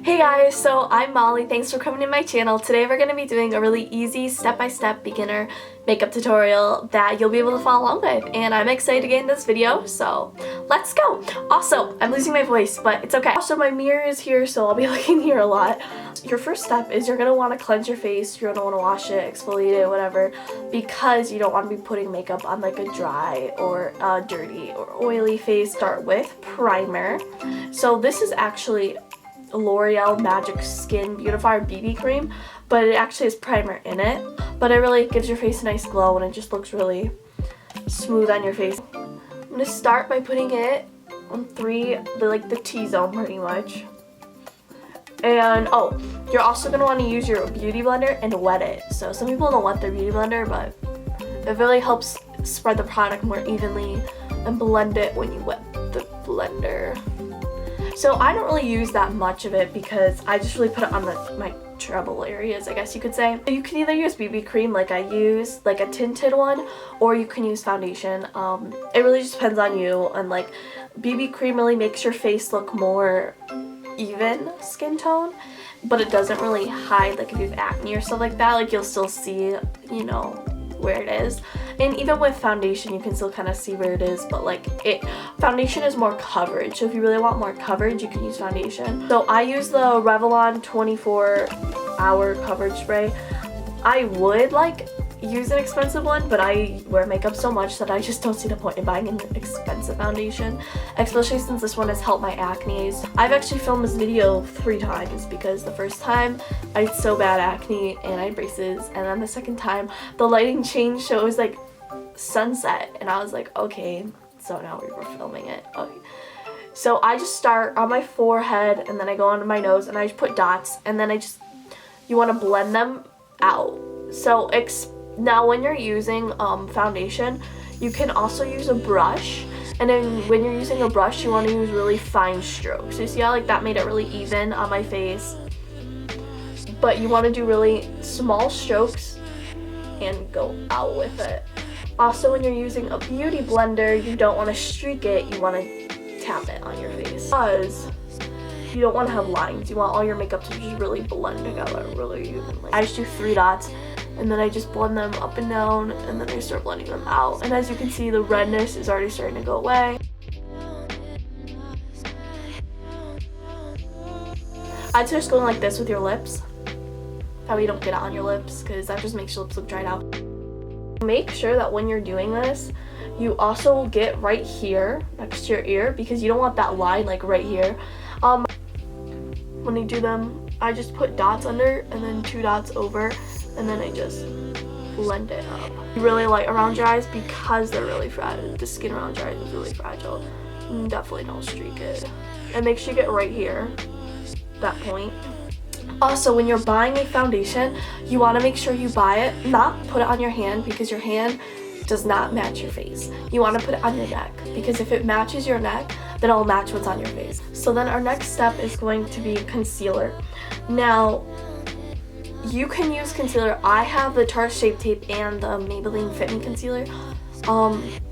Hey guys, so I'm Molly. Thanks for coming to my channel. Today we're going to be doing a really easy step-by-step beginner makeup tutorial that you'll be able to follow along with, and I'm excited to get in this video, so let's go. Also, I'm losing my voice, but it's okay. Also, my mirror is here, so I'll be looking here a lot. Your first step is you're going to want to cleanse your face. You're going to want to wash it, exfoliate it, whatever, because you don't want to be putting makeup on like a dry or dirty or oily face. Start with primer. So this is actually L'Oreal Magic Skin Beautifier BB cream, but it actually has primer in it, but it really gives your face a nice glow and it just looks really smooth on your face. I'm gonna start by putting it on the T-zone pretty much. And oh, you're also gonna want to use your beauty blender and wet it. So some people don't wet their beauty blender, but it really helps spread the product more evenly and blend it when you wet the blender. So I don't really use that much of it because I just really put it on my trouble areas, I guess you could say. You can either use BB cream like I use, like a tinted one, or you can use foundation. It really just depends on you, and like BB cream really makes your face look more even skin tone, but it doesn't really hide, like if you have acne or stuff like that, like you'll still see, you know, where it is. And even with foundation you can still kind of see where it is, but like foundation is more coverage, so if you really want more coverage you can use foundation. So I use the Revlon 24-hour coverage spray. I would like use an expensive one, but I wear makeup so much that I just don't see the point in buying an expensive foundation, especially since this one has helped my acne. I've actually filmed this video 3 times because the first time I had so bad acne and I had braces, and then the second time the lighting changed, so it was like sunset and I was like, okay, so now we were filming it. Okay. So I just start on my forehead and then I go onto my nose and I just put dots, and then you want to blend them out. So now when you're using foundation, you can also use a brush, and then when you're using a brush you want to use really fine strokes. So you see how like that made it really even on my face, but you want to do really small strokes and go out with it. Also, when you're using a beauty blender, you don't want to streak it, you want to tap it on your face, because you don't want to have lines. You want all your makeup to just really blend together really evenly. I just do 3 dots and then I just blend them up and down, and then I start blending them out. And as you can see, the redness is already starting to go away. I'd suggest going like this with your lips. That way you don't get it on your lips, because that just makes your lips look dried out. Make sure that when you're doing this, you also get right here next to your ear, because you don't want that line like right here. When you do them, I just put dots under and then 2 dots over, and then I just blend it up. Really light around your eyes because they're really fragile. The skin around your eyes is really fragile. Definitely don't streak it. And make sure you get right here, that point. Also, when you're buying a foundation, you want to make sure you buy it, not put it on your hand, because your hand does not match your face. You want to put it on your neck, because if it matches your neck, then it'll match what's on your face. So then our next step is going to be concealer. Now, you can use concealer. I have the Tarte Shape Tape and the Maybelline Fit Me concealer.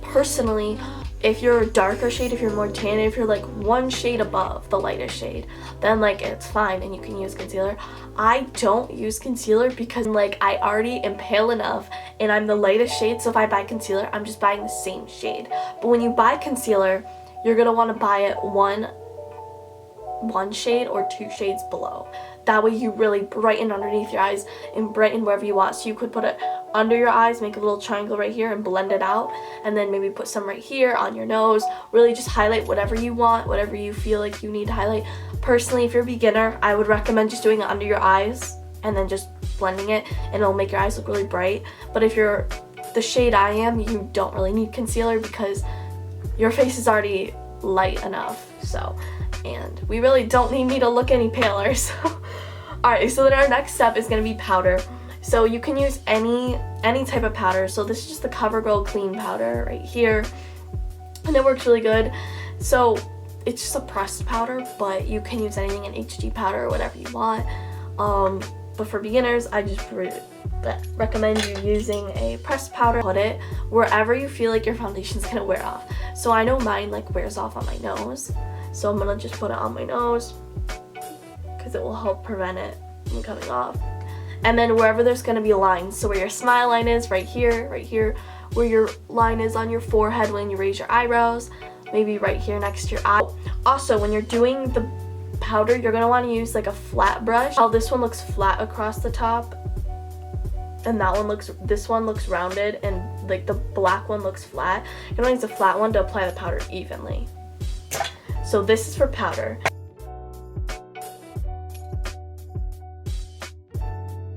Personally, if you're a darker shade, if you're more tan, if you're like 1 shade above the lightest shade, then like it's fine and you can use concealer. I don't use concealer because like I already am pale enough and I'm the lightest shade, so if I buy concealer, I'm just buying the same shade. But when you buy concealer, you're gonna want to buy it one shade or 2 shades below. That way you really brighten underneath your eyes and brighten wherever you want. So you could put it under your eyes, make a little triangle right here and blend it out, and then maybe put some right here on your nose. Really just highlight whatever you want, whatever you feel like you need to highlight. Personally, if you're a beginner, I would recommend just doing it under your eyes and then just blending it, and it'll make your eyes look really bright. But if you're the shade I am, you don't really need concealer because your face is already light enough, and we really don't need me to look any paler. So alright, so then our next step is going to be powder. So you can use any type of powder. So this is just the CoverGirl Clean powder right here, and it works really good. So it's just a pressed powder, but you can use anything in HG powder or whatever you want. But for beginners, I just recommend you using a pressed powder. Put it wherever you feel like your foundation's gonna wear off. So I know mine like wears off on my nose, so I'm gonna just put it on my nose, because it will help prevent it from coming off. And then wherever there's going to be lines, so where your smile line is, right here, where your line is on your forehead when you raise your eyebrows, maybe right here next to your eye. Also, when you're doing the powder, you're going to want to use like a flat brush. How this one looks flat across the top, and this one looks rounded, and like the black one looks flat. You're going to use a flat one to apply the powder evenly. So this is for powder.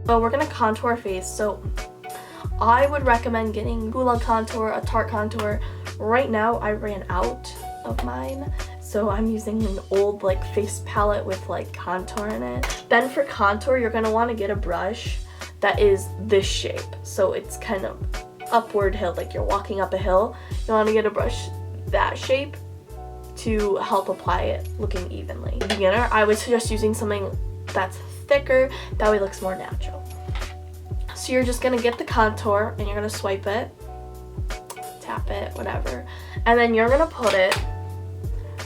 So we're going to contour our face. So I would recommend getting Gula contour, a Tarte contour. Right now I ran out of mine, so I'm using an old like face palette with like contour in it. Then for contour, you're going to want to get a brush that is this shape, so it's kind of upward hill, like you're walking up a hill. You want to get a brush that shape to help apply it looking evenly. For beginner, I would suggest using something that's thicker, that way it looks more natural. So you're just going to get the contour and you're going to swipe it, tap it, whatever, and then you're going to put it,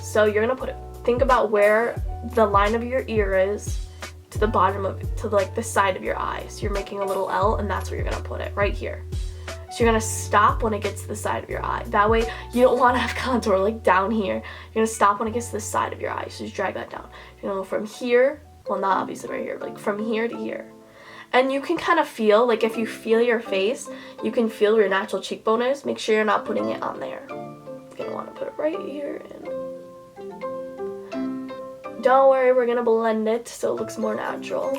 so you're going to put it, think about where the line of your ear is to the bottom of it, to like the side of your eye. So you're making a little L, and that's where you're going to put it, right here. So you're going to stop when it gets to the side of your eye. That way you don't want to have contour like down here. You're going to stop when it gets to the side of your eye. So just drag that down. You're going to go from here, well not obviously right here, like from here to here. And you can kind of feel, like if you feel your face, you can feel where your natural cheekbone is. Make sure you're not putting it on there. You're going to want to put it right here. And don't worry, we're going to blend it so it looks more natural.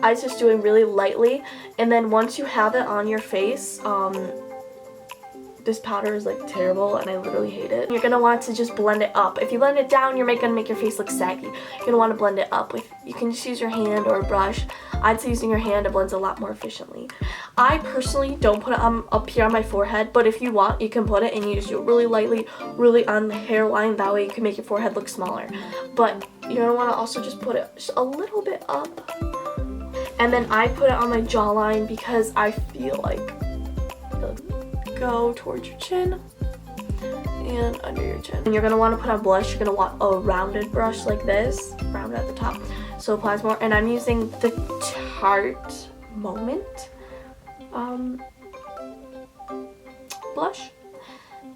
I was just doing really lightly. And then once you have it on your face, this powder is like terrible and I literally hate it. You're going to want to just blend it up. If you blend it down, you're going to make your face look saggy. You're going to want to blend it up with, you can just use your hand or a brush. I'd say using your hand, it blends a lot more efficiently. I personally don't put it up here on my forehead, but if you want, you can put it and you just do it really lightly, really on the hairline. That way you can make your forehead look smaller. But you're going to want to also just put it just a little bit up. And then I put it on my jawline because I feel like it'll go towards your chin and under your chin. And you're going to want to put on blush. You're going to want a rounded brush like this, rounded at the top, so it applies more. And I'm using the Tarte Moment blush.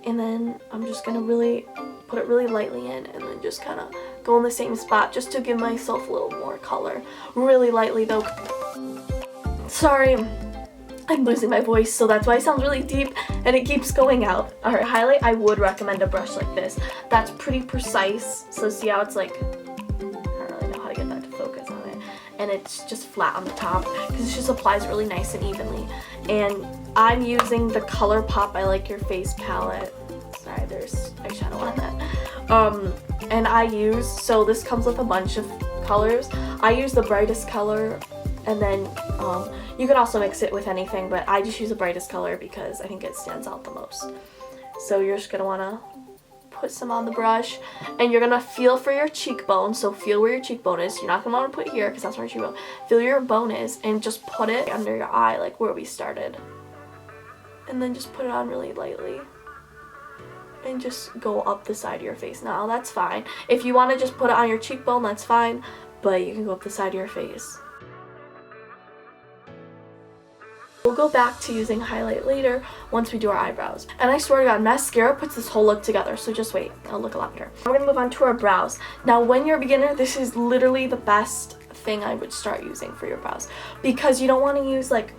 And then I'm just going to really put it really lightly in and then just kind of go in the same spot just to give myself a little more color. Really lightly though. Sorry, I'm losing my voice, so that's why it sounds really deep and it keeps going out. Alright, highlight, I would recommend a brush like this. That's pretty precise, so see how it's like, I don't really know how to get that to focus on it. And it's just flat on the top because it just applies really nice and evenly. And I'm using the ColourPop I Like Your Face palette. Sorry, there's eyeshadow on that. And I use, so this comes with a bunch of colors. I use the brightest color, and then you can also mix it with anything, but I just use the brightest color because I think it stands out the most. So you're just going to want to put some on the brush, and you're going to feel for your cheekbone. So feel where your cheekbone is. You're not going to want to put it here because that's where your cheekbone. Feel where your bone is and just put it under your eye like where we started. And then just put it on really lightly. And just go up the side of your face. Now that's fine. If you want to just put it on your cheekbone, that's fine, but you can go up the side of your face. We'll go back to using highlight later once we do our eyebrows. And I swear to God, mascara puts this whole look together, so just wait, it'll look a lot better. We're gonna move on to our brows. Now when you're a beginner, this is literally the best thing I would start using for your brows, because you don't want to use like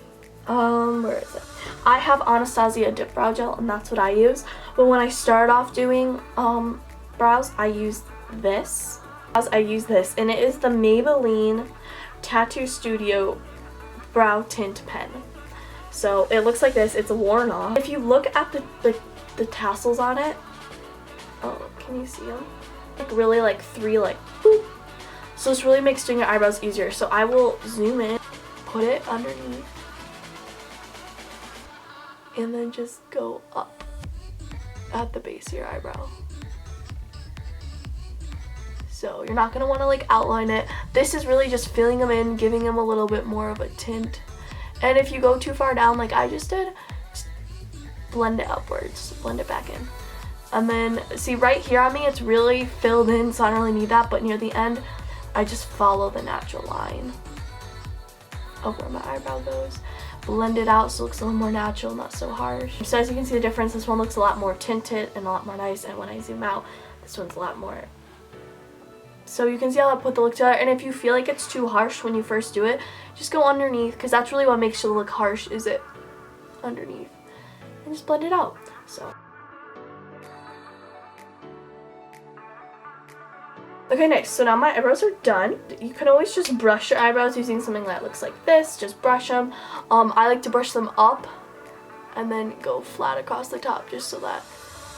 where is it? I have Anastasia Dip Brow Gel, and that's what I use. But when I started off doing brows, I used this. I use this, and it is the Maybelline Tattoo Studio Brow Tint Pen. So it looks like this. It's worn off. If you look at the tassels on it, oh, can you see them? Like really like three like boop. So this really makes doing your eyebrows easier. So I will zoom in, put it underneath, and then just go up at the base of your eyebrow. So you're not going to want to like outline it. This is really just filling them in, giving them a little bit more of a tint. And if you go too far down like I just did, just blend it upwards, blend it back in. And then see right here on me, it's really filled in, so I don't really need that, but near the end, I just follow the natural line of where my eyebrow goes. Blend it out so it looks a little more natural, not so harsh. So as you can see the difference, this one looks a lot more tinted and a lot more nice, and when I zoom out, this one's a lot more. So you can see how I put the look together, and if you feel like it's too harsh when you first do it, just go underneath, because that's really what makes it look harsh, is it underneath. And just blend it out. So. Okay, next, so now my eyebrows are done. You can always just brush your eyebrows using something that looks like this. Just brush them. I like to brush them up and then go flat across the top just so that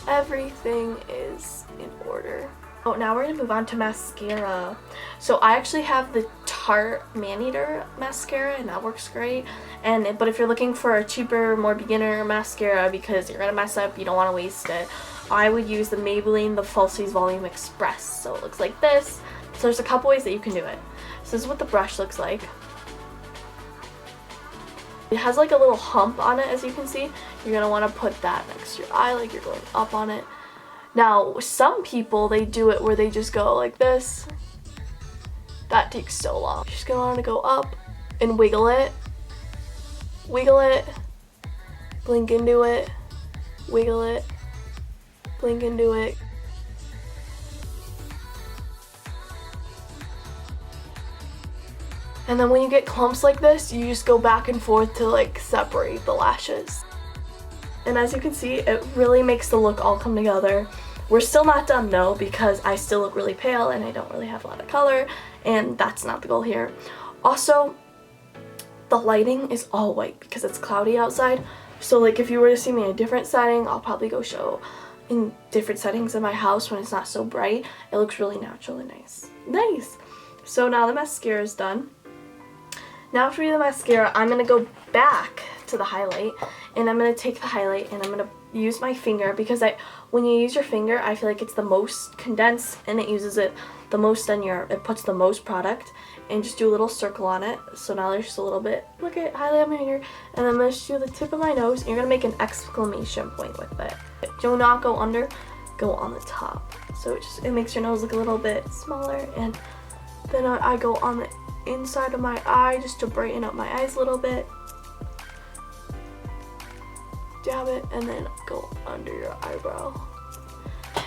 everything is in order. Oh, now we're going to move on to mascara. So I actually have the Tarte Maneater mascara, and that works great. But if you're looking for a cheaper, more beginner mascara because you're going to mess up, you don't want to waste it, I would use the Maybelline, the Falsies Volume Express. So it looks like this. So there's a couple ways that you can do it. So this is what the brush looks like. It has like a little hump on it, as you can see. You're going to want to put that next to your eye, like you're going up on it. Now, some people, they do it where they just go like this. That takes so long. You're just going to want to go up and wiggle it. Wiggle it. Blink into it. Wiggle it. Blink into it. And then when you get clumps like this, you just go back and forth to like separate the lashes. And as you can see, it really makes the look all come together. We're still not done though, because I still look really pale and I don't really have a lot of color, and that's not the goal here. Also, the lighting is all white because it's cloudy outside. So like if you were to see me in a different setting, I'll probably go show in different settings in my house when it's not so bright. It looks really natural and nice. Nice! So now the mascara is done. Now after we do the mascara, I'm going to go back to the highlight, and I'm going to take the highlight and I'm going to use my finger, because when you use your finger, I feel like it's the most condensed and it uses it the most on it puts the most product, and just do a little circle on it. So now there's just a little bit, look at highlight on my finger, and I'm going to do the tip of my nose, and you're going to make an exclamation point with it. Do not go under, go on the top. So it makes your nose look a little bit smaller, and then I go on the inside of my eye just to brighten up my eyes a little bit. Dab it and then go under your eyebrow.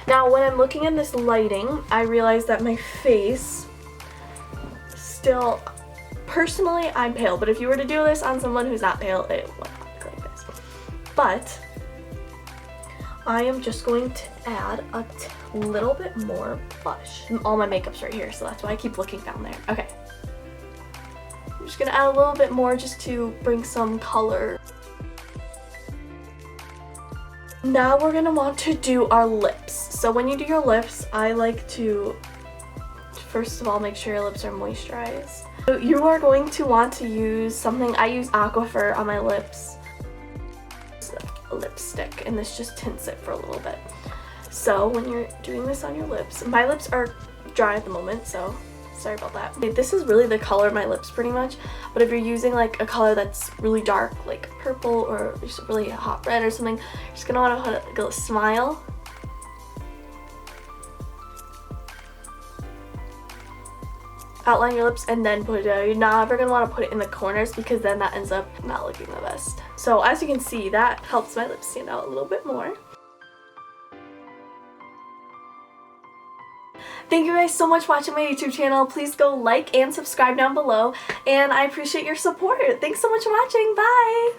Now when I'm looking at this lighting, I realize that my face still, personally I'm pale, but if you were to do this on someone who's not pale, it would not look like this. But I am just going to add a little bit more blush. All my makeup's right here, so that's why I keep looking down there. Okay. I'm just gonna add a little bit more just to bring some color. Now we're gonna want to do our lips. So when you do your lips, I like to first of all make sure your lips are moisturized. So you are going to want to use something, I use Aquaphor on my lips. It's like a lipstick, and this just tints it for a little bit. So when you're doing this on your lips, my lips are dry at the moment, so sorry about that. Okay, this is really the color of my lips pretty much, but if you're using like a color that's really dark, like purple or just really hot red or something, you're just gonna want to go smile. Outline your lips and then put it down. You're not ever gonna want to put it in the corners, because then that ends up not looking the best. So as you can see, that helps my lips stand out a little bit more. Thank you guys so much for watching my YouTube channel. Please go like and subscribe down below, and I appreciate your support. Thanks so much for watching. Bye!